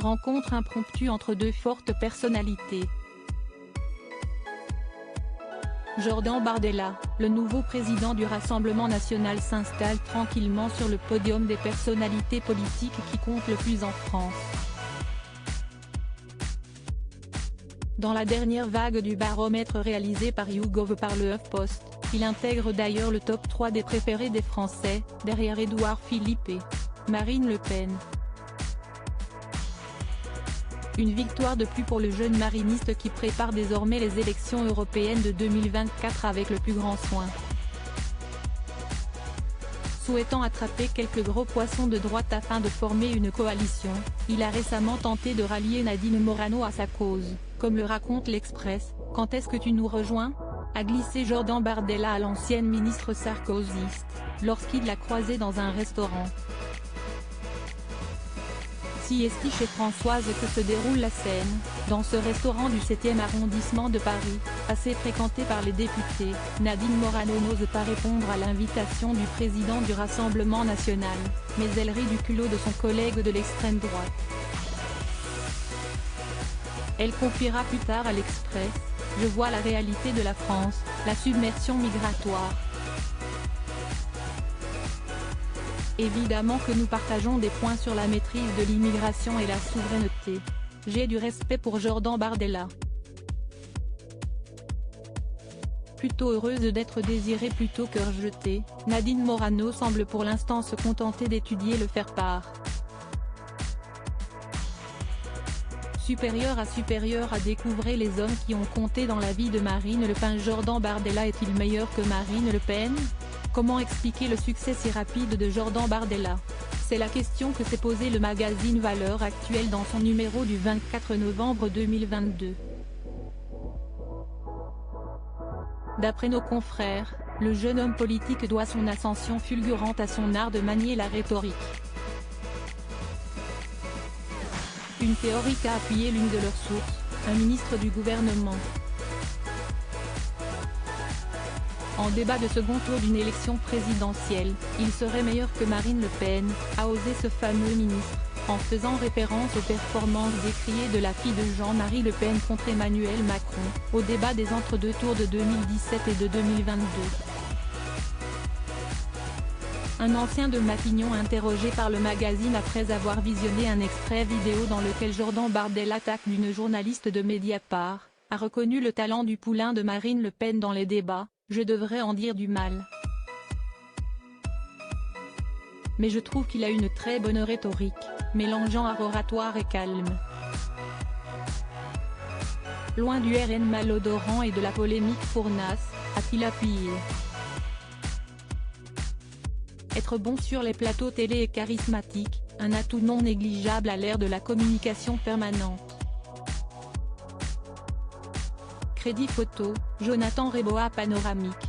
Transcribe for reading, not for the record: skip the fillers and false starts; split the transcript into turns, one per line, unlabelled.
rencontre impromptue entre deux fortes personnalités. Jordan Bardella, le nouveau président du Rassemblement national, s'installe tranquillement sur le podium des personnalités politiques qui comptent le plus en France. Dans la dernière vague du baromètre réalisé par YouGov par le HuffPost, il intègre d'ailleurs le top 3 des préférés des Français, derrière Édouard Philippe et Marine Le Pen. Une victoire de plus pour le jeune mariniste qui prépare désormais les élections européennes de 2024 avec le plus grand soin. Souhaitant attraper quelques gros poissons de droite afin de former une coalition, il a récemment tenté de rallier Nadine Morano à sa cause, comme le raconte l'Express. « Quand est-ce que tu nous rejoins ?» a glissé Jordan Bardella à l'ancienne ministre sarkozyste, lorsqu'il l'a croisée dans un restaurant. Si est chez Françoise que se déroule la scène, dans ce restaurant du 7e arrondissement de Paris, assez fréquenté par les députés. Nadine Morano n'ose pas répondre à l'invitation du président du Rassemblement national, mais elle rit du culot de son collègue de l'extrême droite. Elle confiera plus tard à l'Express: « Je vois la réalité de la France, la submersion migratoire. Évidemment que nous partageons des points sur la maîtrise de l'immigration et la souveraineté. J'ai du respect pour Jordan Bardella. Plutôt heureuse d'être désirée plutôt que rejetée, Nadine Morano semble pour l'instant se contenter d'étudier le faire-part. Supérieur à découvrir les hommes qui ont compté dans la vie de Marine Le Pen. Jordan Bardella est-il meilleur que Marine Le Pen ? Comment expliquer le succès si rapide de Jordan Bardella? C'est la question que s'est posée le magazine Valeurs Actuelles dans son numéro du 24 novembre 2022. D'après nos confrères, le jeune homme politique doit son ascension fulgurante à son art de manier la rhétorique. Une théorie qu'a appuyé l'une de leurs sources, un ministre du gouvernement. En débat de second tour d'une élection présidentielle, il serait meilleur que Marine Le Pen, a osé ce fameux ministre, en faisant référence aux performances décriées de la fille de Jean-Marie Le Pen contre Emmanuel Macron, au débat des entre-deux tours de 2017 et de 2022. Un ancien de Matignon interrogé par le magazine après avoir visionné un extrait vidéo dans lequel Jordan Bardella attaque d'une journaliste de Mediapart, a reconnu le talent du poulain de Marine Le Pen dans les débats. « Je devrais en dire du mal. Mais je trouve qu'il a une très bonne rhétorique, mélangeant art oratoire et calme. Loin du RN malodorant et de la polémique fournasse, a-t-il appuyé. Être bon sur les plateaux télé et charismatique, un atout non négligeable à l'ère de la communication permanente. » Crédit photo, Jonathan Reboa. Panoramique.